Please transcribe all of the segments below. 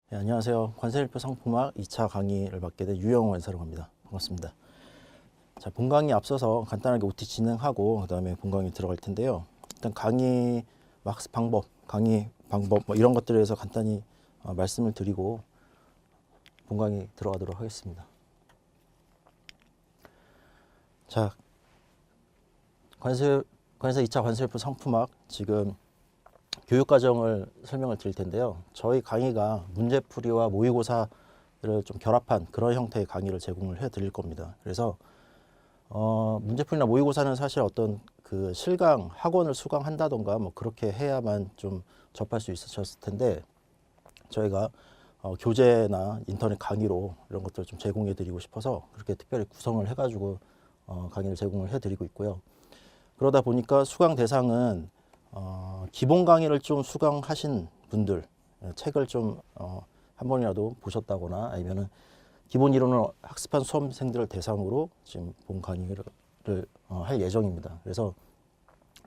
네, 안녕하세요. 관세일표 상품학 2차 강의를 맡게 된 유영호 원사라고 합니다. 반갑습니다. 자, 본 강의 앞서서 간단하게 OT 진행하고 그다음에 본 강의 들어갈 텐데요. 일단 강의 학습 방법, 강의 방법 뭐 이런 것들에 대해서 간단히 말씀을 드리고 본 강의 들어가도록 하겠습니다. 자, 관세 2차 관세일표 상품학 지금 교육과정을 설명을 드릴 텐데요. 저희 강의가 문제풀이와 모의고사를 좀 결합한 그런 형태의 강의를 제공을 해드릴 겁니다. 그래서 문제풀이나 모의고사는 사실 어떤 그 실강 학원을 수강한다던가 뭐 그렇게 해야만 좀 접할 수 있으셨을 텐데 저희가 교재나 인터넷 강의로 이런 것들을 좀 제공해드리고 싶어서 그렇게 특별히 구성을 해가지고 강의를 제공을 해드리고 있고요. 그러다 보니까 수강 대상은 기본 강의를 좀 수강하신 분들, 책을 좀 한 번이라도 보셨다거나 아니면은 기본 이론을 학습한 수험생들을 대상으로 지금 본 강의를 할 예정입니다. 그래서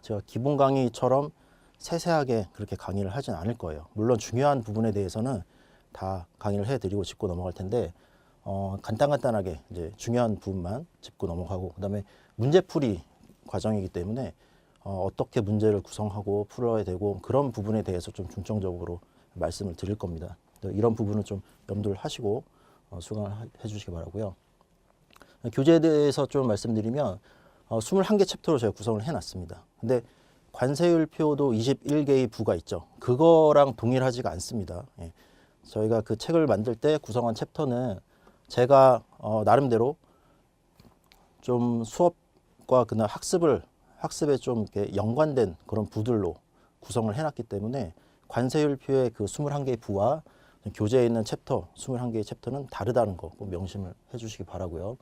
제가 기본 강의처럼 세세하게 그렇게 강의를 하진 않을 거예요. 물론 중요한 부분에 대해서는 다 강의를 해드리고 짚고 넘어갈 텐데 간단하게 이제 중요한 부분만 짚고 넘어가고 그다음에 문제풀이 과정이기 때문에 어떻게 문제를 구성하고 풀어야 되고 그런 부분에 대해서 좀 중점적으로 말씀을 드릴 겁니다. 이런 부분은 좀 염두를 하시고 수강을 해주시기 바라고요. 교재에 대해서 좀 말씀드리면 21개 챕터로 제가 구성을 해놨습니다. 근데 관세율표도 21개의 부가 있죠. 그거랑 동일하지가 않습니다. 예. 저희가 그 책을 만들 때 구성한 챕터는 제가 나름대로 좀 수업과 그날 학습에 좀 이렇게 연관된 그런 부들로 구성을 해놨기 때문에 관세율표의 그 21개의 부와 교재에 있는 챕터 21개의 챕터는 다르다는 거 꼭 명심을 해주시기 바라고요.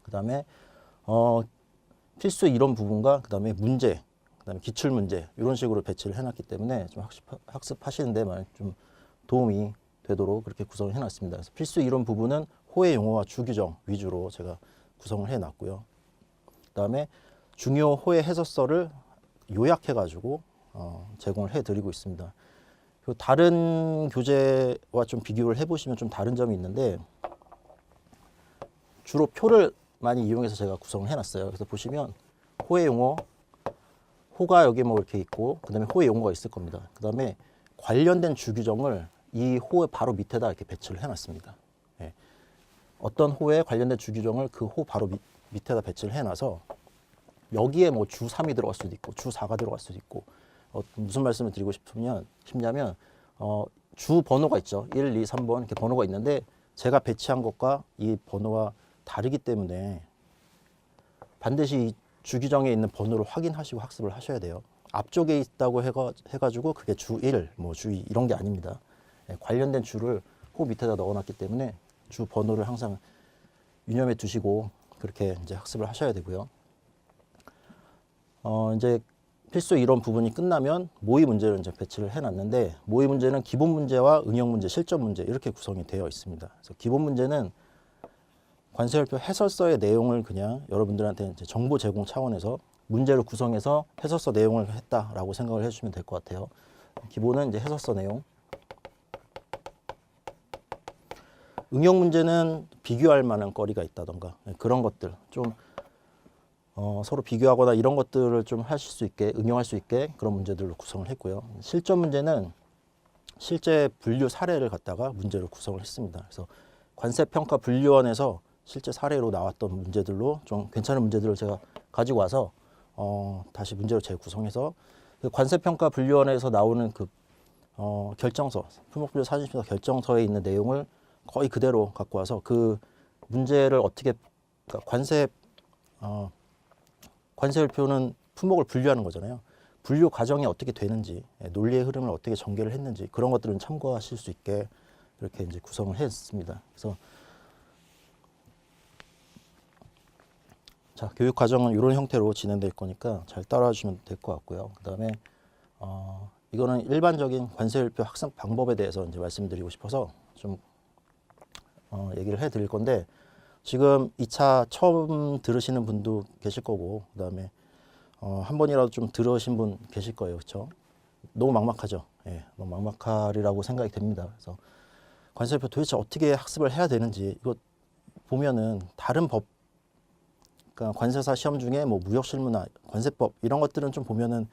그 다음에 필수 이론 부분과 그 다음에 문제, 그 다음에 기출 문제 이런 식으로 배치를 해놨기 때문에 좀 학습하시는데 좀 도움이 되도록 그렇게 구성을 해놨습니다. 그래서 필수 이론 부분은 호의 용어와 주규정 위주로 제가 구성을 해놨고요. 그 다음에 중요 호의 해설서를 요약해가지고 제공을 해드리고 있습니다. 그리고 다른 교재와 좀 비교를 해보시면 좀 다른 점이 있는데 주로 표를 많이 이용해서 제가 구성을 해놨어요. 그래서 보시면 호의 용어, 호가 여기 뭐 이렇게 있고 그 다음에 호의 용어가 있을 겁니다. 그 다음에 관련된 주규정을 이 호의 바로 밑에다 이렇게 배치를 해놨습니다. 예. 어떤 호에 관련된 주규정을 그 호 바로 밑에다 배치를 해놔서 여기에 뭐 주 3이 들어갈 수도 있고 주 4가 들어갈 수도 있고 무슨 말씀을 드리고 싶냐면 주 번호가 있죠. 1, 2, 3번 이렇게 번호가 있는데 제가 배치한 것과 이 번호가 다르기 때문에 반드시 이 주규정에 있는 번호를 확인하시고 학습을 하셔야 돼요. 앞쪽에 있다고 해가지고 그게 주 1, 뭐 주 2 이런 게 아닙니다. 관련된 주를 호 밑에다 넣어놨기 때문에 주 번호를 항상 유념해 두시고 그렇게 이제 학습을 하셔야 되고요. 이제 필수 이론 부분이 끝나면 모의 문제를 이제 배치를 해놨는데 모의 문제는 기본 문제와 응용 문제, 실전 문제 이렇게 구성이 되어 있습니다. 그래서 기본 문제는 관세율표 해설서의 내용을 그냥 여러분들한테 이제 정보 제공 차원에서 문제를 구성해서 해설서 내용을 했다라고 생각을 해주시면 될 것 같아요. 기본은 이제 해설서 내용. 응용 문제는 비교할 만한 거리가 있다던가 그런 것들 좀 서로 비교하거나 이런 것들을 좀 하실 수 있게 응용할 수 있게 그런 문제들로 구성을 했고요. 실전 문제는 실제 분류 사례를 갖다가 문제를 구성을 했습니다. 그래서 관세평가 분류원에서 실제 사례로 나왔던 문제들로 좀 괜찮은 문제들을 제가 가지고 와서 다시 문제로 재구성해서 그 관세평가 분류원에서 나오는 그 결정서, 품목분류 사진심사 결정서에 있는 내용을 거의 그대로 갖고 와서 그 문제를 어떻게 그러니까 관세율표는 품목을 분류하는 거잖아요. 분류 과정이 어떻게 되는지, 논리의 흐름을 어떻게 전개를 했는지 그런 것들은 참고하실 수 있게 이렇게 이제 구성을 했습니다. 그래서 자, 교육 과정은 이런 형태로 진행될 거니까 잘 따라와 주시면 될 것 같고요. 그다음에 이거는 일반적인 관세율표 학습 방법에 대해서 이제 말씀드리고 싶어서 좀 얘기를 해드릴 건데 지금 2차 처음 들으시는 분도 계실 거고 그다음에 한 번이라도 좀 들으신 분 계실 거예요. 그렇죠? 너무 막막하죠? 예, 너무 막막하리라고 생각이 됩니다. 그래서 관세율표 도대체 어떻게 학습을 해야 되는지 이거 보면은 다른 법, 그러니까 관세사 시험 중에 뭐 무역실무나 관세법 이런 것들은 좀 보면은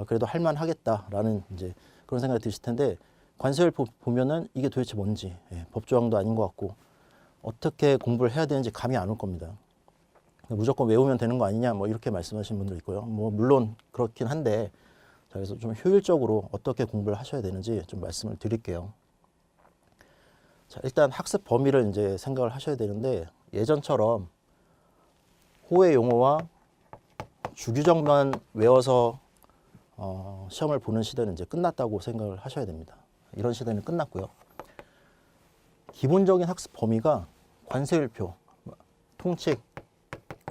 그래도 할만하겠다라는 이제 그런 생각이 드실 텐데 관세율표 보면은 이게 도대체 뭔지 법조항도 아닌 것 같고 어떻게 공부를 해야 되는지 감이 안 올 겁니다. 무조건 외우면 되는 거 아니냐 뭐 이렇게 말씀하시는 분도 있고요. 뭐 물론 그렇긴 한데 자, 그래서 좀 효율적으로 어떻게 공부를 하셔야 되는지 좀 말씀을 드릴게요. 자, 일단 학습 범위를 이제 생각을 하셔야 되는데 예전처럼 호의 용어와 주규정만 외워서 시험을 보는 시대는 이제 끝났다고 생각을 하셔야 됩니다. 이런 시대는 끝났고요. 기본적인 학습 범위가 관세율표, 통칙,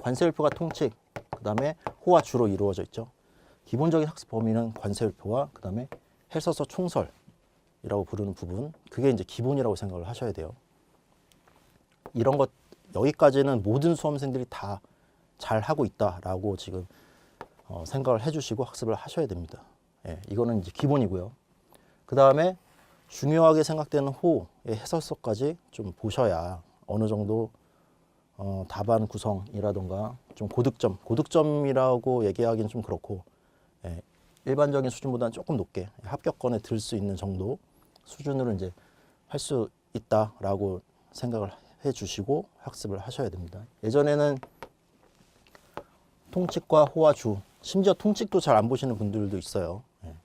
관세율표가 통칙, 그 다음에 호와 주로 이루어져 있죠. 기본적인 학습 범위는 관세율표와 그 다음에 해서서 총설이라고 부르는 부분, 그게 이제 기본이라고 생각을 하셔야 돼요. 이런 것 여기까지는 모든 수험생들이 다 잘 하고 있다라고 지금 생각을 해주시고 학습을 하셔야 됩니다. 예, 이거는 이제 기본이고요. 그 다음에 중요하게 생각되는 호의 해설서까지 좀 보셔야 어느 정도 답안 구성이라던가 좀 고득점이라고 얘기하기는 좀 그렇고 예, 일반적인 수준보다는 조금 높게 합격권에 들 수 있는 정도 수준으로 이제 할 수 있다라고 생각을 해주시고 학습을 하셔야 됩니다. 예전에는 통칙과 호와 주, 심지어 통칙도 잘 안 보시는 분들도 있어요. 예.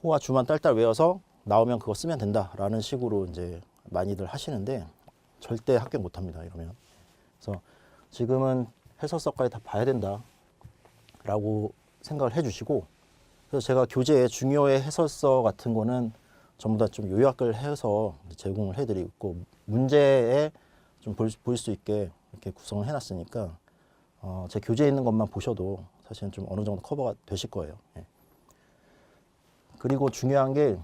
호와 주만 딸딸 외워서 나오면 그거 쓰면 된다라는 식으로 이제 많이들 하시는데 절대 합격 못합니다. 이러면. 그래서 지금은 해설서까지 다 봐야 된다라고 생각을 해주시고 그래서 제가 교재에 중요의 해설서 같은 거는 전부 다 좀 요약을 해서 제공을 해드리고 문제에 좀 볼 수 있게 이렇게 구성을 해놨으니까 제 교재에 있는 것만 보셔도 사실은 좀 어느 정도 커버가 되실 거예요. 예. 그리고 중요한 게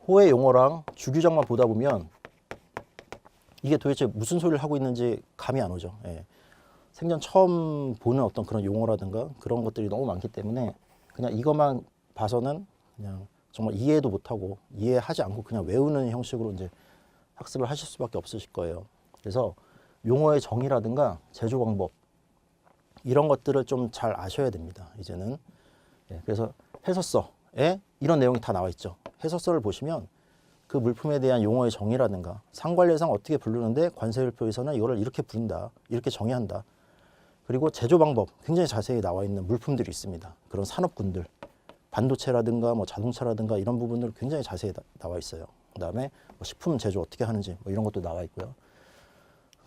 호의 용어랑 주규정만 보다 보면 이게 도대체 무슨 소리를 하고 있는지 감이 안 오죠. 예. 생전 처음 보는 어떤 그런 용어라든가 그런 것들이 너무 많기 때문에 그냥 이것만 봐서는 그냥 정말 이해도 못하고 이해하지 않고 그냥 외우는 형식으로 이제 학습을 하실 수밖에 없으실 거예요. 그래서 용어의 정의라든가 제조 방법 이런 것들을 좀 잘 아셔야 됩니다. 이제는. 예, 그래서 해설서에 이런 내용이 다 나와 있죠. 해설서를 보시면 그 물품에 대한 용어의 정의라든가 상관례상 어떻게 부르는데 관세율표에서는 이거를 이렇게 부른다. 이렇게 정의한다. 그리고 제조 방법 굉장히 자세히 나와 있는 물품들이 있습니다. 그런 산업군들 반도체라든가 뭐 자동차라든가 이런 부분들 굉장히 자세히 나와 있어요. 그다음에 뭐 식품 제조 어떻게 하는지 뭐 이런 것도 나와 있고요.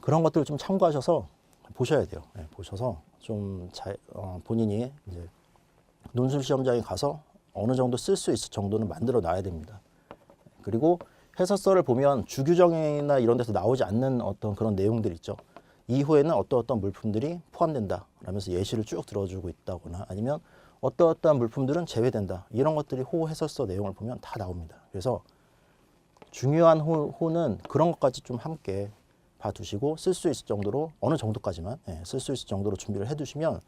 그런 것들을 좀 참고하셔서 보셔야 돼요. 네, 보셔서 좀 본인이 이제 논술 시험장에 가서 어느 정도 쓸 수 있을 정도는 만들어 놔야 됩니다. 그리고 해설서를 보면 주규정이나 이런 데서 나오지 않는 어떤 그런 내용들 있죠. 이후에는 어떤 물품들이 포함된다 라면서 예시를 쭉 들어주고 있다거나 아니면 어떠한 물품들은 제외된다 이런 것들이 호 해설서 내용을 보면 다 나옵니다. 그래서 중요한 호는 그런 것까지 좀 함께 봐두시고 쓸 수 있을 정도로 어느 정도까지만 쓸 수 있을 정도로 준비를 해두시면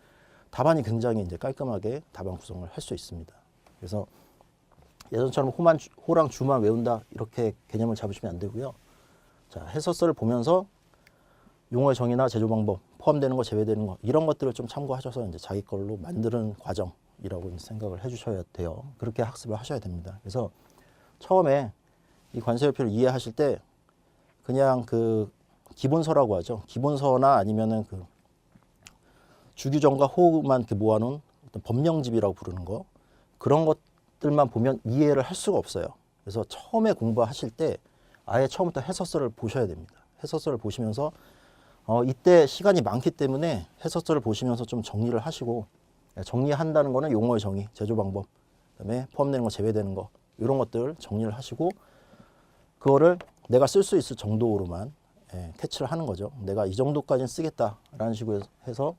답안이 굉장히 이제 깔끔하게 답안 구성을 할 수 있습니다. 그래서 예전처럼 호랑 주만 외운다 이렇게 개념을 잡으시면 안 되고요. 자, 해설서를 보면서 용어의 정의나 제조 방법 포함되는 거 제외되는 거 이런 것들을 좀 참고하셔서 이제 자기 걸로 만드는 과정이라고 생각을 해주셔야 돼요. 그렇게 학습을 하셔야 됩니다. 그래서 처음에 이 관세율표를 이해하실 때 그냥 그 기본서라고 하죠. 기본서나 아니면은 그 주규정과 호만 이렇게 모아놓은 어떤 법령집이라고 부르는 거 그런 것들만 보면 이해를 할 수가 없어요. 그래서 처음에 공부하실 때 아예 처음부터 해설서를 보셔야 됩니다. 해설서를 보시면서 이때 시간이 많기 때문에 해설서를 보시면서 좀 정리를 하시고 정리한다는 거는 용어의 정의, 제조 방법, 그다음에 포함되는 거 제외되는 거 이런 것들 정리를 하시고 그거를 내가 쓸 수 있을 정도로만 캐치를 하는 거죠. 내가 이 정도까지는 쓰겠다라는 식으로 해서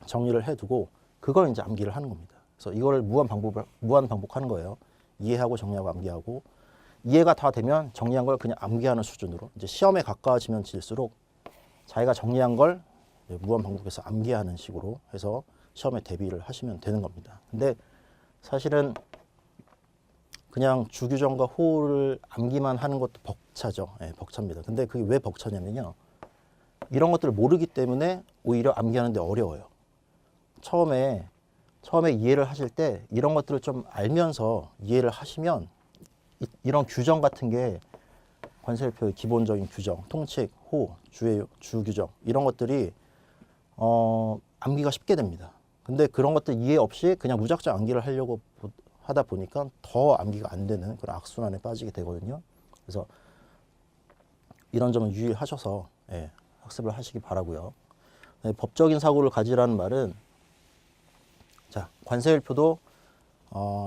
정리를 해두고 그걸 이제 암기를 하는 겁니다. 그래서 이걸 무한 반복하는 거예요. 이해하고 정리하고 암기하고 이해가 다 되면 정리한 걸 그냥 암기하는 수준으로 이제 시험에 가까워지면 질수록 자기가 정리한 걸 무한 반복해서 암기하는 식으로 해서 시험에 대비를 하시면 되는 겁니다. 근데 사실은 그냥 주규정과 호를 암기만 하는 것도 벅차죠. 예, 벅찹니다. 근데 그게 왜 벅차냐면요. 이런 것들을 모르기 때문에 오히려 암기하는데 어려워요. 처음에 이해를 하실 때 이런 것들을 좀 알면서 이해를 하시면 이런 규정 같은 게 관세율표의 기본적인 규정, 통칙, 호, 주 규정 이런 것들이 암기가 쉽게 됩니다. 근데 그런 것들 이해 없이 그냥 무작정 암기를 하려고 하다 보니까 더 암기가 안 되는 그런 악순환에 빠지게 되거든요. 그래서 이런 점을 유의하셔서 예, 학습을 하시기 바라고요. 네, 법적인 사고를 가지라는 말은 자, 관세율표도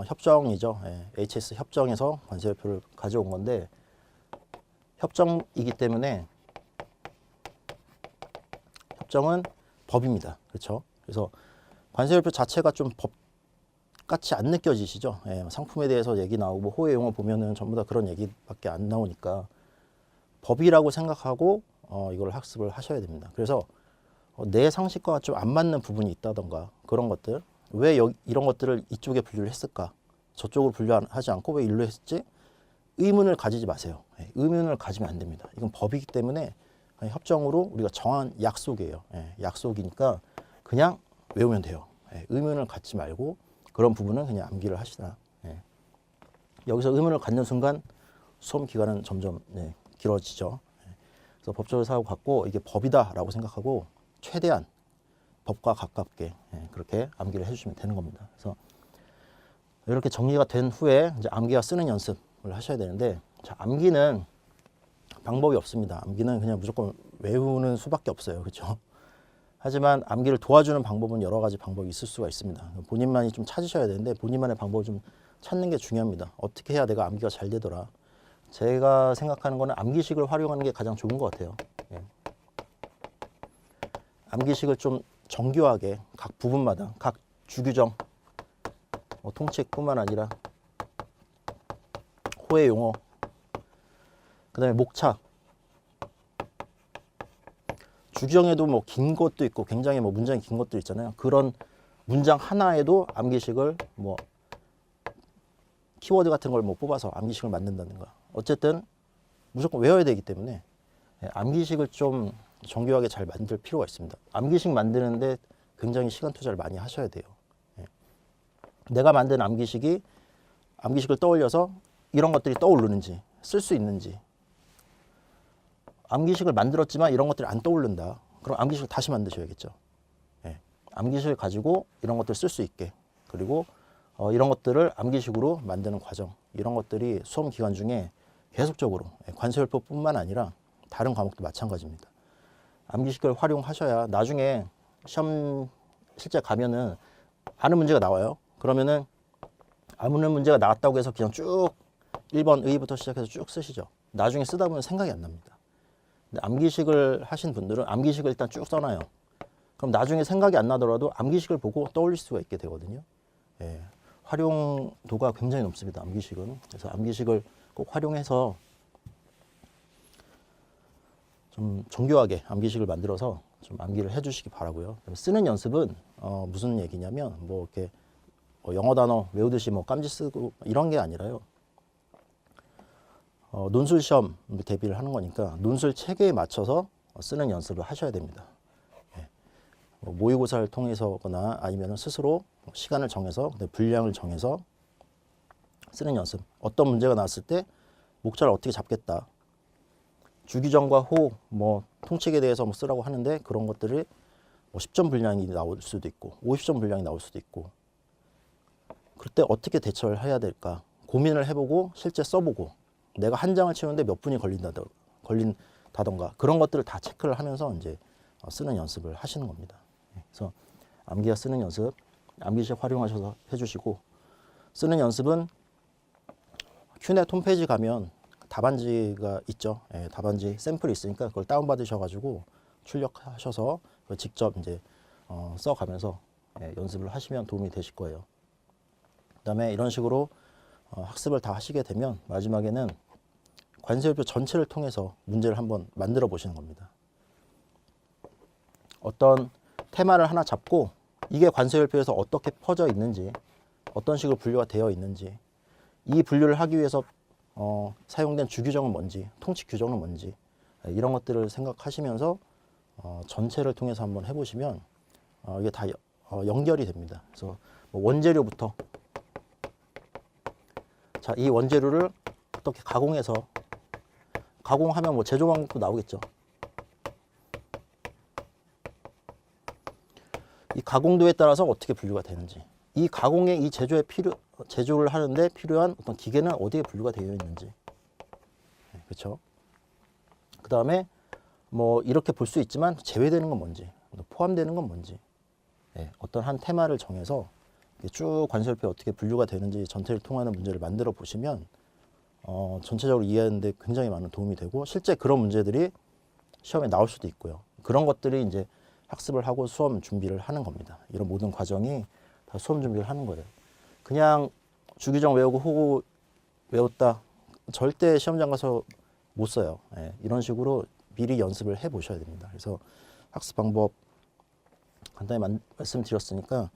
협정이죠. 예, HS 협정에서 관세율표를 가져온 건데 협정이기 때문에 협정은 법입니다. 그렇죠? 그래서 관세율표 자체가 좀 법같이 안 느껴지시죠? 예, 상품에 대해서 얘기 나오고 호의 용어 보면은 전부 다 그런 얘기밖에 안 나오니까 법이라고 생각하고 이걸 학습을 하셔야 됩니다. 그래서 내 상식과 좀 안 맞는 부분이 있다던가 그런 것들 왜 이런 것들을 이쪽에 분류를 했을까? 저쪽으로 분류하지 않고 왜 일로 했지? 의문을 가지지 마세요. 예, 의문을 가지면 안 됩니다. 이건 법이기 때문에 협정으로 우리가 정한 약속이에요. 예, 약속이니까 그냥 외우면 돼요. 예, 의문을 갖지 말고 그런 부분은 그냥 암기를 하시라. 예. 여기서 의문을 갖는 순간 수험 기간은 점점 길어지죠. 예. 그래서 법적으로 사고 갖고 이게 법이다라고 생각하고 최대한 법과 가깝게 그렇게 암기를 해주시면 되는 겁니다. 그래서 이렇게 정리가 된 후에 이제 암기와 쓰는 연습을 하셔야 되는데 자, 암기는 방법이 없습니다. 암기는 그냥 무조건 외우는 수밖에 없어요. 그렇죠? 하지만 암기를 도와주는 방법은 여러 가지 방법이 있을 수가 있습니다. 본인만이 좀 찾으셔야 되는데 본인만의 방법을 좀 찾는 게 중요합니다. 어떻게 해야 내가 암기가 잘 되더라. 제가 생각하는 거는 암기식을 활용하는 게 가장 좋은 것 같아요. 예. 암기식을 좀 정교하게 각 부분마다 각 주규정 통칙뿐만 아니라 호의 용어 그 다음에 목차 주규정에도 뭐 긴 것도 있고 굉장히 뭐 문장이 긴 것도 있잖아요. 그런 문장 하나에도 암기식을 뭐 키워드 같은 걸 뭐 뽑아서 암기식을 만든다든가 어쨌든 무조건 외워야 되기 때문에 암기식을 좀 정교하게 잘 만들 필요가 있습니다. 암기식 만드는데 굉장히 시간 투자를 많이 하셔야 돼요. 내가 만든 암기식을 떠올려서 이런 것들이 떠오르는지 쓸 수 있는지 암기식을 만들었지만 이런 것들이 안 떠오른다. 그럼 암기식을 다시 만드셔야겠죠. 암기식을 가지고 이런 것들을 쓸 수 있게 그리고 이런 것들을 암기식으로 만드는 과정 이런 것들이 수험 기간 중에 계속적으로 관세율표뿐만 아니라 다른 과목도 마찬가지입니다. 암기식을 활용하셔야 나중에 시험 실제 가면은 아는 문제가 나와요. 그러면은 아는 문제가 나왔다고 해서 그냥 쭉 1번 의부터 시작해서 쭉 쓰시죠. 나중에 쓰다 보면 생각이 안 납니다. 근데 암기식을 하신 분들은 암기식을 일단 쭉 써놔요. 그럼 나중에 생각이 안 나더라도 암기식을 보고 떠올릴 수가 있게 되거든요. 예, 활용도가 굉장히 높습니다. 암기식은. 그래서 암기식을 꼭 활용해서 좀 정교하게 암기식을 만들어서 좀 암기를 해주시기 바라고요. 쓰는 연습은 무슨 얘기냐면 뭐 이렇게 영어 단어 외우듯이 뭐 깜지 쓰고 이런 게 아니라요. 논술 시험 대비를 하는 거니까 논술 체계에 맞춰서 쓰는 연습을 하셔야 됩니다. 예. 모의고사를 통해서거나 아니면 스스로 시간을 정해서 분량을 정해서 쓰는 연습. 어떤 문제가 나왔을 때 목차를 어떻게 잡겠다. 주규정과 호, 뭐 통칙에 대해서 뭐 쓰라고 하는데 그런 것들이 뭐 10점 분량이 나올 수도 있고 50점 분량이 나올 수도 있고 그때 어떻게 대처를 해야 될까 고민을 해보고 실제 써보고 내가 한 장을 채우는데 몇 분이 걸린다던가 그런 것들을 다 체크를 하면서 이제 쓰는 연습을 하시는 겁니다. 그래서 암기와 쓰는 연습, 암기식 활용하셔서 해주시고 쓰는 연습은 큐넷 홈페이지 가면 답안지가 있죠. 예, 답안지 샘플이 있으니까 그걸 다운받으셔가지고 출력하셔서 직접 이제 써가면서 연습을 하시면 도움이 되실 거예요. 그다음에 이런 식으로 학습을 다 하시게 되면 마지막에는 관세율표 전체를 통해서 문제를 한번 만들어 보시는 겁니다. 어떤 테마를 하나 잡고 이게 관세율표에서 어떻게 퍼져 있는지 어떤 식으로 분류가 되어 있는지 이 분류를 하기 위해서 사용된 주규정은 뭔지, 통치 규정은 뭔지, 이런 것들을 생각하시면서 전체를 통해서 한번 해보시면 이게 다 연결이 됩니다. 그래서 뭐 원재료부터, 자, 이 원재료를 어떻게 가공해서, 가공하면 뭐 제조 방법도 나오겠죠. 이 가공도에 따라서 어떻게 분류가 되는지, 이 가공에 이 제조를 하는데 필요한 어떤 기계는 어디에 분류가 되어 있는지, 그렇죠? 그 다음에 뭐 이렇게 볼 수 있지만 제외되는 건 뭔지, 포함되는 건 뭔지, 어떤 한 테마를 정해서 쭉 관세율표에 어떻게 분류가 되는지 전체를 통하는 문제를 만들어 보시면 전체적으로 이해하는 데 굉장히 많은 도움이 되고, 실제 그런 문제들이 시험에 나올 수도 있고요. 그런 것들이 이제 학습을 하고 수험 준비를 하는 겁니다. 이런 모든 과정이 다 수험 준비를 하는 거예요. 그냥 주규정 외우고 호구 외웠다, 절대 시험장 가서 못 써요. 이런 식으로 미리 연습을 해 보셔야 됩니다. 그래서 학습 방법 간단히 말씀드렸으니까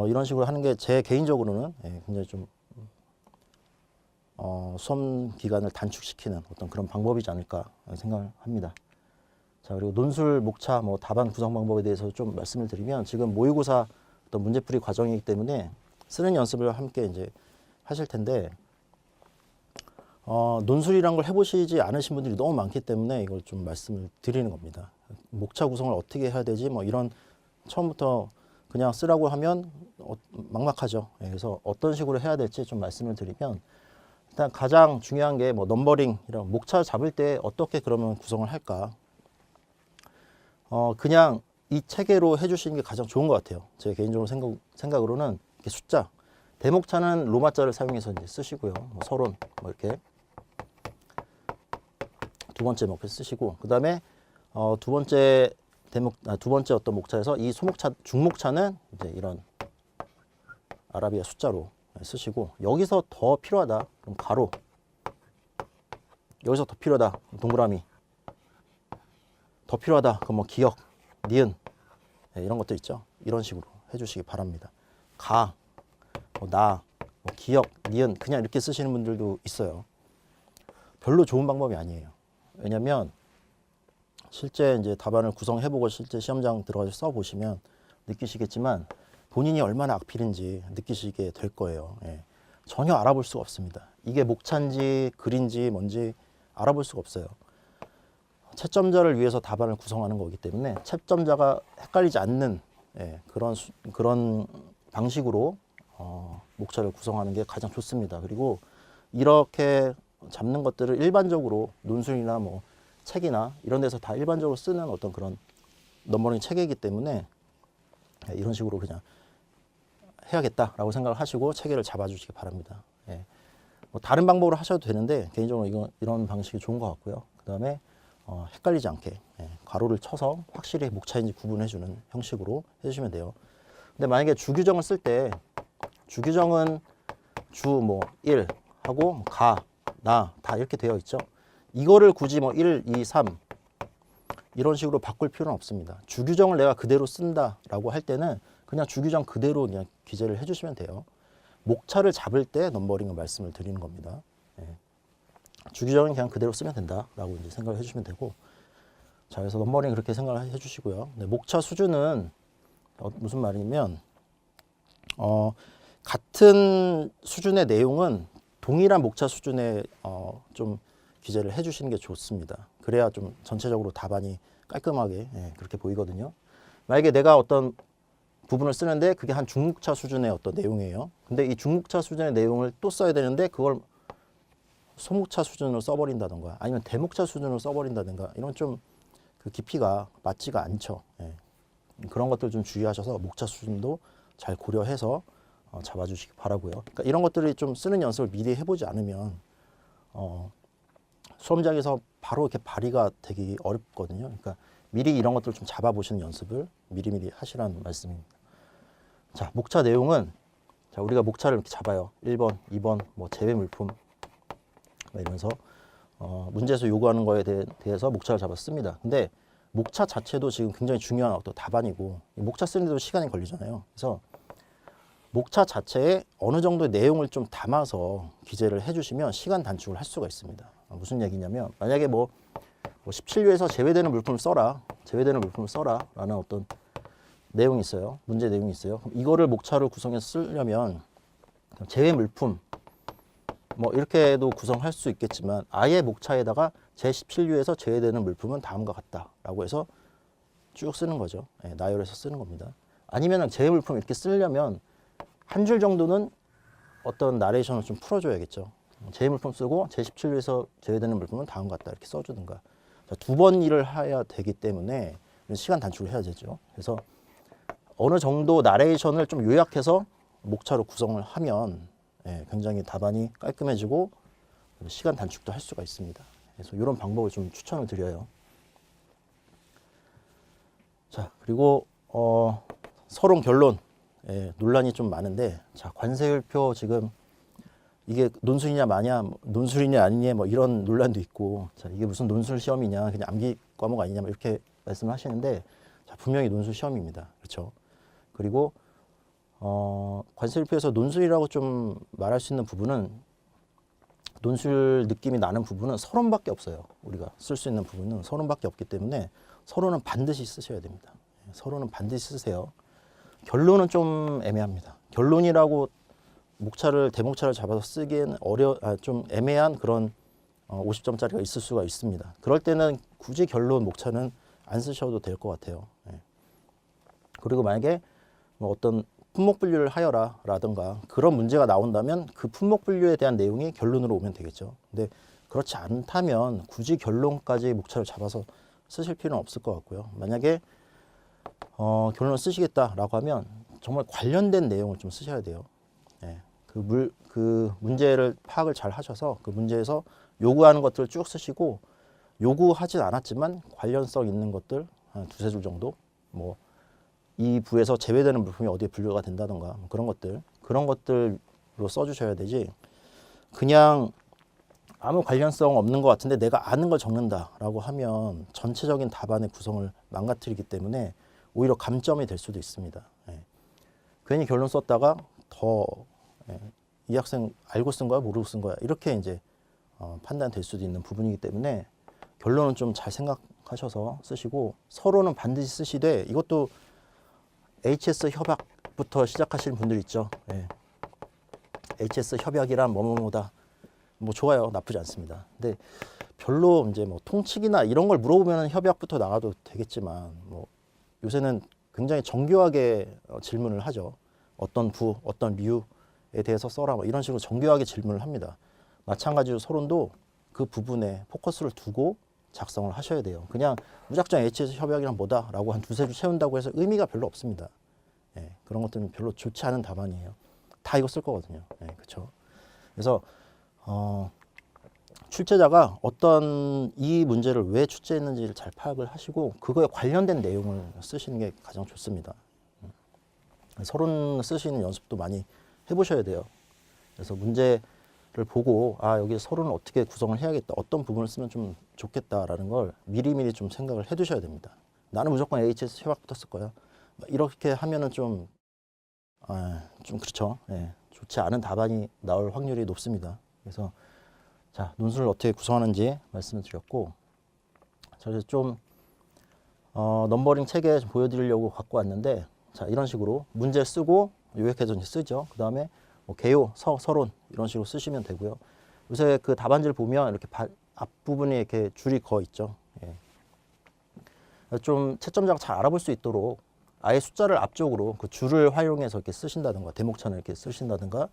이런 식으로 하는 게 제 개인적으로는 굉장히 좀 수험 기간을 단축시키는 어떤 그런 방법이지 않을까 생각을 합니다. 자, 그리고 논술, 목차, 뭐 답안 구성 방법에 대해서 좀 말씀을 드리면, 지금 모의고사 어떤 문제풀이 과정이기 때문에 쓰는 연습을 함께 이제 하실 텐데, 논술이란 걸 해보시지 않으신 분들이 너무 많기 때문에 이걸 좀 말씀을 드리는 겁니다. 목차 구성을 어떻게 해야 되지, 뭐 이런, 처음부터 그냥 쓰라고 하면 막막하죠. 그래서 어떤 식으로 해야 될지 좀 말씀을 드리면, 일단 가장 중요한 게 뭐 넘버링, 이런 목차 잡을 때 어떻게 그러면 구성을 할까. 그냥 이 체계로 해주시는 게 가장 좋은 것 같아요. 제 개인적으로 생각으로는 이렇게 숫자, 대목차는 로마자를 사용해서 이제 쓰시고요. 뭐 서론, 뭐 이렇게 두 번째 목표 쓰시고, 그 다음에 두 번째 어떤 목차에서 이 소목차, 중목차는 이제 이런 아라비아 숫자로 쓰시고, 여기서 더 필요하다 그럼 가로, 여기서 더 필요하다 동그라미, 더 필요하다 그럼 뭐 기역, 니은, 이런 것들 있죠. 이런 식으로 해주시기 바랍니다. 가, 나, 기역, 니은 그냥 이렇게 쓰시는 분들도 있어요. 별로 좋은 방법이 아니에요. 왜냐하면 실제 이제 답안을 구성해보고 실제 시험장 들어가서 써보시면 느끼시겠지만 본인이 얼마나 악필인지 느끼시게 될 거예요. 전혀 알아볼 수가 없습니다. 이게 목차인지 글인지 뭔지 알아볼 수가 없어요. 채점자를 위해서 답안을 구성하는 거기 때문에 채점자가 헷갈리지 않는 그런 방식으로 목차를 구성하는 게 가장 좋습니다. 그리고 이렇게 잡는 것들을 일반적으로 논술이나 뭐 책이나 이런 데서 다 일반적으로 쓰는 어떤 그런 넘버링 체계이기 때문에 이런 식으로 그냥 해야겠다라고 생각을 하시고 체계를 잡아주시기 바랍니다. 뭐 다른 방법으로 하셔도 되는데 개인적으로 이런 방식이 좋은 것 같고요. 그 다음에 헷갈리지 않게 가로를 쳐서 확실히 목차인지 구분해주는 형식으로 해주시면 돼요. 근데 만약에 주규정을 쓸 때 주규정은 주 뭐 1 하고 가, 나 다 이렇게 되어 있죠. 이거를 굳이 뭐 1, 2, 3 이런 식으로 바꿀 필요는 없습니다. 주규정을 내가 그대로 쓴다라고 할 때는 그냥 주규정 그대로 그냥 기재를 해주시면 돼요. 목차를 잡을 때 넘버링을 말씀을 드리는 겁니다. 주규정은 그냥 그대로 쓰면 된다라고 이제 생각을 해주시면 되고, 자, 그래서 넘버링 그렇게 생각을 해주시고요. 목차 수준은 무슨 말이냐면 같은 수준의 내용은 동일한 목차 수준에 좀 기재를 해주시는 게 좋습니다. 그래야 좀 전체적으로 답안이 깔끔하게 그렇게 보이거든요. 만약에 내가 어떤 부분을 쓰는데 그게 한 중목차 수준의 어떤 내용이에요. 근데 이 중목차 수준의 내용을 또 써야 되는데 그걸 소목차 수준으로 써버린다던가 아니면 대목차 수준으로 써버린다든가 이런 좀 그 깊이가 맞지가 않죠. 그런 것들 좀 주의하셔서 목차 수준도 잘 고려해서 잡아주시기 바라고요. 그러니까 이런 것들이 좀 쓰는 연습을 미리 해보지 않으면 수험장에서 바로 이렇게 발휘가 되기 어렵거든요. 그러니까 미리 이런 것들을 좀 잡아보시는 연습을 미리미리 하시라는 말씀입니다. 자, 목차 내용은 자, 우리가 목차를 이렇게 잡아요. 1번, 2번, 뭐 제외 물품 이러면서 문제에서 요구하는 거에 대해서 목차를 잡았습니다. 근데 목차 자체도 지금 굉장히 중요한 어떤 답안이고 목차 쓰는데도 시간이 걸리잖아요. 그래서 목차 자체에 어느 정도의 내용을 좀 담아서 기재를 해주시면 시간 단축을 할 수가 있습니다. 무슨 얘기냐면 만약에 뭐 17유에서 제외되는 물품을 써라, 제외되는 물품을 써라 라는 어떤 내용이 있어요. 문제 내용이 있어요. 그럼 이거를 목차로 구성해서 쓰려면 제외 물품 뭐 이렇게도 구성할 수 있겠지만 아예 목차에다가 제17유에서 제외되는 물품은 다음과 같다라고 해서 쭉 쓰는 거죠. 예, 나열해서 쓰는 겁니다. 아니면 제외 물품 이렇게 쓰려면 한 줄 정도는 어떤 나레이션을 좀 풀어줘야겠죠. 제외 물품 쓰고 제17유에서 제외되는 물품은 다음과 같다 이렇게 써주든가. 두 번 일을 해야 되기 때문에 시간 단축을 해야 되죠. 그래서 어느 정도 나레이션을 좀 요약해서 목차로 구성을 하면 굉장히 답안이 깔끔해지고 시간 단축도 할 수가 있습니다. 그래서 이런 방법을 좀 추천을 드려요. 자, 그리고 서론 결론 논란이 좀 많은데, 자, 관세율표 지금 이게 논술이냐 마냐, 논술이냐 아니냐 뭐 이런 논란도 있고, 자, 이게 무슨 논술 시험이냐, 그냥 암기 과목 아니냐, 뭐 이렇게 말씀을 하시는데, 자, 분명히 논술 시험입니다. 그렇죠? 그리고 관세율표에서 논술이라고 좀 말할 수 있는 부분은, 논술 느낌이 나는 부분은 서론밖에 없어요. 우리가 쓸 수 있는 부분은 서론밖에 없기 때문에 서론은 반드시 쓰셔야 됩니다. 서론은 반드시 쓰세요. 결론은 좀 애매합니다. 결론이라고 목차를 대목차를 잡아서 쓰기에는 좀 애매한 그런 50점짜리가 있을 수가 있습니다. 그럴 때는 굳이 결론 목차는 안 쓰셔도 될 것 같아요. 그리고 만약에 뭐 어떤 품목 분류를 하여라 라든가 그런 문제가 나온다면 그 품목 분류에 대한 내용이 결론으로 오면 되겠죠. 근데 그렇지 않다면 굳이 결론까지 목차를 잡아서 쓰실 필요는 없을 것 같고요. 만약에 결론을 쓰시겠다라고 하면 정말 관련된 내용을 좀 쓰셔야 돼요. 그 문제를 파악을 잘 하셔서 그 문제에서 요구하는 것들을 쭉 쓰시고, 요구하진 않았지만 관련성 있는 것들 한 두세 줄 정도, 뭐 이 부에서 제외되는 물품이 어디에 분류가 된다던가 그런 것들로 써주셔야 되지, 그냥 아무 관련성 없는 것 같은데 내가 아는 걸 적는다라고 하면 전체적인 답안의 구성을 망가뜨리기 때문에 오히려 감점이 될 수도 있습니다. 괜히 결론 썼다가 더 이 학생 알고 쓴 거야 모르고 쓴 거야 이렇게 이제 판단될 수도 있는 부분이기 때문에 결론은 좀 잘 생각하셔서 쓰시고, 서론은 반드시 쓰시되, 이것도 HS 협약부터 시작하시는 분들 있죠. HS 협약이란 뭐뭐뭐다. 뭐 좋아요, 나쁘지 않습니다. 근데 별로 이제 뭐 통칙이나 이런 걸 물어보면 협약부터 나가도 되겠지만, 뭐 요새는 굉장히 정교하게 질문을 하죠. 어떤 부, 어떤 류에 대해서 써라, 뭐 이런 식으로 정교하게 질문을 합니다. 마찬가지로 서론도 그 부분에 포커스를 두고 작성을 하셔야 돼요. 그냥 무작정 HS 협약이란 뭐다라고 한 두세 줄 채운다고 해서 의미가 별로 없습니다. 그런 것들은 별로 좋지 않은 답안이에요. 다 이거 쓸 거거든요. 그렇죠. 그래서 출제자가 어떤 이 문제를 왜 출제했는지를 잘 파악을 하시고 그거에 관련된 내용을 쓰시는 게 가장 좋습니다. 서론 쓰시는 연습도 많이 해보셔야 돼요. 그래서 문제를 보고 여기 서론을 어떻게 구성을 해야겠다, 어떤 부분을 쓰면 좀 좋겠다라는 걸 미리미리 좀 생각을 해두셔야 됩니다. 나는 무조건 HS 협약부터 쓸 거야. 이렇게 하면은 좀 그렇죠. 좋지 않은 답안이 나올 확률이 높습니다. 그래서 자, 논술을 어떻게 구성하는지 말씀을 드렸고, 그래서 좀 넘버링 체계 좀 보여드리려고 갖고 왔는데, 자, 이런 식으로 문제 쓰고 요약해서 이제 쓰죠. 그 다음에 뭐 개요, 서론 이런 식으로 쓰시면 되고요. 요새 그 답안지를 보면 이렇게 앞부분에 이렇게 줄이 거 있죠. 좀 채점자가 잘 알아볼 수 있도록 아예 숫자를 앞쪽으로 그 줄을 활용해서 이렇게 쓰신다든가, 대목차는 이렇게 쓰신다든가,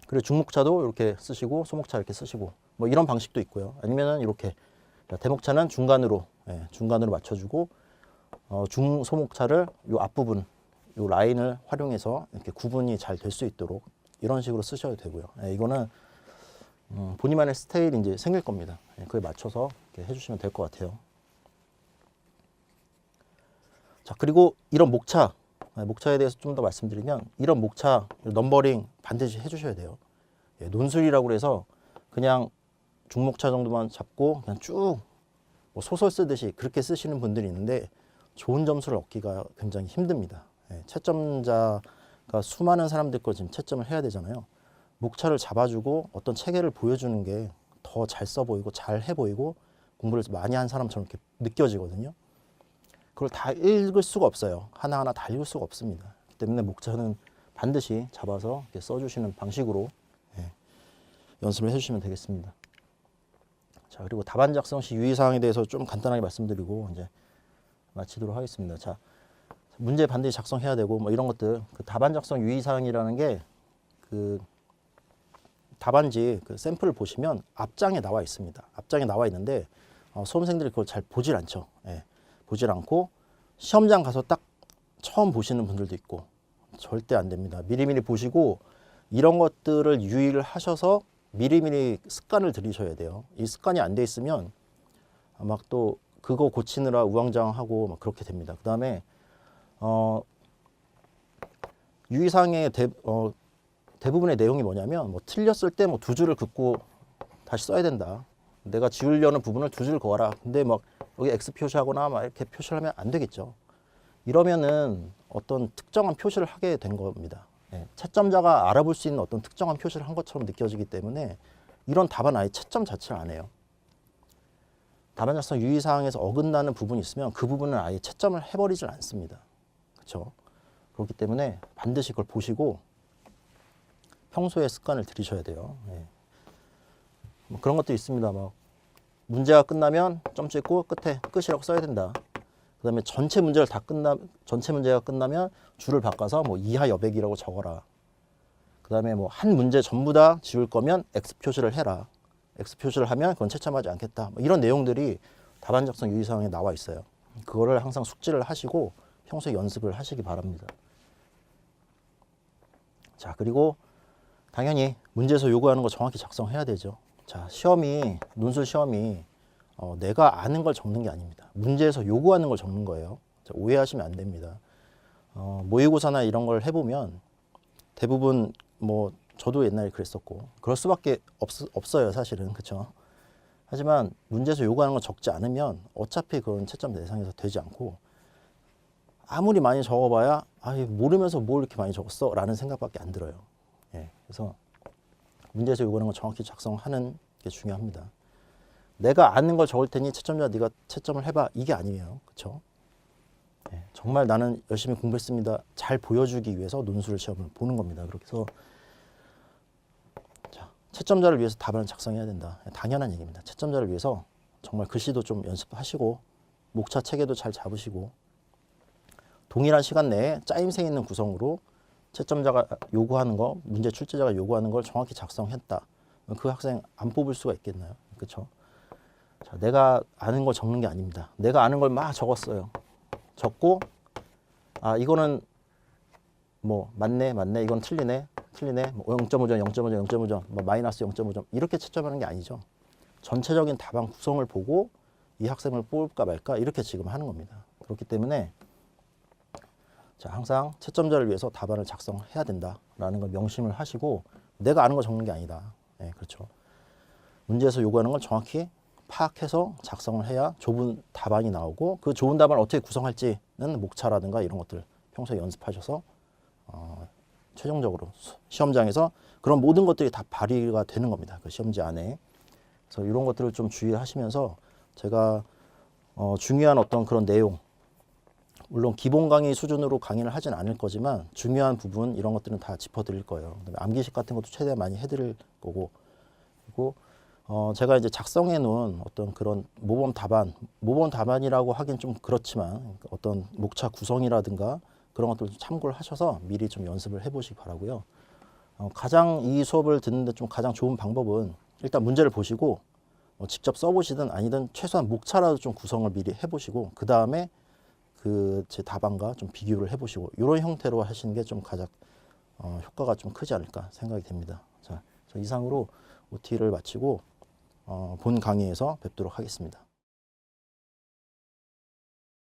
그리고 중목차도 이렇게 쓰시고 소목차 이렇게 쓰시고 뭐 이런 방식도 있고요. 아니면은 이렇게 대목차는 중간으로 맞춰주고 중소목차를 요 앞부분 요 라인을 활용해서 이렇게 구분이 잘 될 수 있도록 이런 식으로 쓰셔도 되고요. 이거는 본인만의 스타일이 이제 생길 겁니다. 그에 맞춰서 이렇게 해주시면 될 것 같아요. 자, 그리고 이런 목차에 대해서 좀 더 말씀드리면, 이런 목차 넘버링 반드시 해주셔야 돼요. 논술이라고 해서 그냥 중목차 정도만 잡고 그냥 쭉 뭐 소설 쓰듯이 그렇게 쓰시는 분들이 있는데 좋은 점수를 얻기가 굉장히 힘듭니다. 채점자가 그러니까 수많은 사람들 거 지금 채점을 해야 되잖아요. 목차를 잡아주고 어떤 체계를 보여주는 게 더 잘 써 보이고 잘 해 보이고 공부를 많이 한 사람처럼 이렇게 느껴지거든요. 그걸 다 읽을 수가 없어요. 하나하나 다 읽을 수가 없습니다. 그렇기 때문에 목차는 반드시 잡아서 이렇게 써주시는 방식으로 연습을 해주시면 되겠습니다. 자, 그리고 답안 작성 시 유의사항에 대해서 좀 간단하게 말씀드리고 이제 마치도록 하겠습니다. 자, 문제 반드시 작성해야 되고 뭐 이런 것들, 그 답안 작성 유의사항이라는 게 그 답안지 그 샘플을 보시면 앞장에 나와 있습니다. 앞장에 나와 있는데 수험생들이 그걸 잘 보질 않죠. 보질 않고 시험장 가서 딱 처음 보시는 분들도 있고 절대 안 됩니다. 미리미리 보시고 이런 것들을 유의를 하셔서 미리미리 습관을 들이셔야 돼요. 이 습관이 안 돼 있으면 막 또 그거 고치느라 우왕좌왕하고 막 그렇게 됩니다. 그 다음에 유의사항의 대부분의 내용이 뭐냐면 뭐 틀렸을 때 뭐 두 줄을 긋고 다시 써야 된다. 내가 지우려는 부분을 두 줄 그어라. 근데 막 여기 X 표시하거나 막 이렇게 표시를 하면 안 되겠죠. 이러면은 어떤 특정한 표시를 하게 된 겁니다. 채점자가 알아볼 수 있는 어떤 특정한 표시를 한 것처럼 느껴지기 때문에 이런 답안 아예 채점 자체를 안 해요. 답안 작성 유의사항에서 어긋나는 부분이 있으면 그 부분은 아예 채점을 해버리질 않습니다. 그렇죠? 그렇기 때문에 반드시 그걸 보시고 평소에 습관을 들이셔야 돼요. 뭐 그런 것도 있습니다. 막 문제가 끝나면 점 찍고 끝에 끝이라고 써야 된다. 그다음에 전체 문제가 끝나면 줄을 바꿔서 뭐 이하 여백이라고 적어라. 그다음에 뭐 한 문제 전부 다 지울 거면 X 표시를 해라. X 표시를 하면 그건 채점하지 않겠다. 뭐 이런 내용들이 답안 작성 유의사항에 나와 있어요. 그거를 항상 숙지를 하시고 평소에 연습을 하시기 바랍니다. 자, 그리고 당연히 문제에서 요구하는 거 정확히 작성해야 되죠. 자, 논술 시험이 내가 아는 걸 적는 게 아닙니다. 문제에서 요구하는 걸 적는 거예요. 자, 오해하시면 안 됩니다. 모의고사나 이런 걸 해보면 대부분 뭐 저도 옛날에 그랬었고 그럴 수밖에 없어요, 사실은. 그렇죠? 하지만 문제에서 요구하는 걸 적지 않으면 어차피 그건 채점 대상에서 되지 않고 아무리 많이 적어봐야 모르면서 뭘 이렇게 많이 적었어? 라는 생각밖에 안 들어요. 그래서 문제에서 요구하는 걸 정확히 작성하는 게 중요합니다. 내가 아는 걸 적을 테니 채점자 네가 채점을 해봐. 이게 아니에요. 그렇죠? 정말 나는 열심히 공부했습니다. 잘 보여주기 위해서 논술 시험을 보는 겁니다. 그렇게 해서 자, 채점자를 위해서 답안을 작성해야 된다. 당연한 얘기입니다. 채점자를 위해서 정말 글씨도 좀 연습하시고 목차 체계도 잘 잡으시고 동일한 시간 내에 짜임새 있는 구성으로 채점자가 요구하는 거, 문제 출제자가 요구하는 걸 정확히 작성했다. 그 학생 안 뽑을 수가 있겠나요? 그렇죠? 자, 내가 아는 걸 적는 게 아닙니다. 내가 아는 걸 막 적었어요. 적고 이거는 뭐 맞네, 이건 틀리네, 뭐 0.5점, 0.5점, 0.5점, 뭐 마이너스 0.5점 이렇게 채점하는 게 아니죠. 전체적인 답안 구성을 보고 이 학생을 뽑을까 말까 이렇게 지금 하는 겁니다. 그렇기 때문에 자, 항상 채점자를 위해서 답안을 작성해야 된다라는 걸 명심을 하시고 내가 아는 거 적는 게 아니다. 그렇죠. 문제에서 요구하는 걸 정확히 파악해서 작성을 해야 좁은 답안이 나오고 그 좁은 답안을 어떻게 구성할지는 목차라든가 이런 것들 평소에 연습하셔서 최종적으로 시험장에서 그런 모든 것들이 다 발휘가 되는 겁니다. 그 시험지 안에. 그래서 이런 것들을 좀 주의하시면서 제가 중요한 어떤 그런 내용 물론 기본 강의 수준으로 강의를 하진 않을 거지만 중요한 부분 이런 것들은 다 짚어드릴 거예요. 그다음에 암기식 같은 것도 최대한 많이 해드릴 거고 그리고 제가 이제 작성해 놓은 어떤 그런 모범 답안이라고 하긴 좀 그렇지만 어떤 목차 구성이라든가 그런 것들 좀 참고를 하셔서 미리 좀 연습을 해보시기 바라고요. 가장 이 수업을 듣는데 좀 가장 좋은 방법은 일단 문제를 보시고 직접 써보시든 아니든 최소한 목차라도 좀 구성을 미리 해보시고 그 다음에 제 답안과 좀 비교를 해보시고 이런 형태로 하시는 게 좀 가장 효과가 좀 크지 않을까 생각이 됩니다. 자, 이상으로 OT를 마치고 본 강의에서 뵙도록 하겠습니다.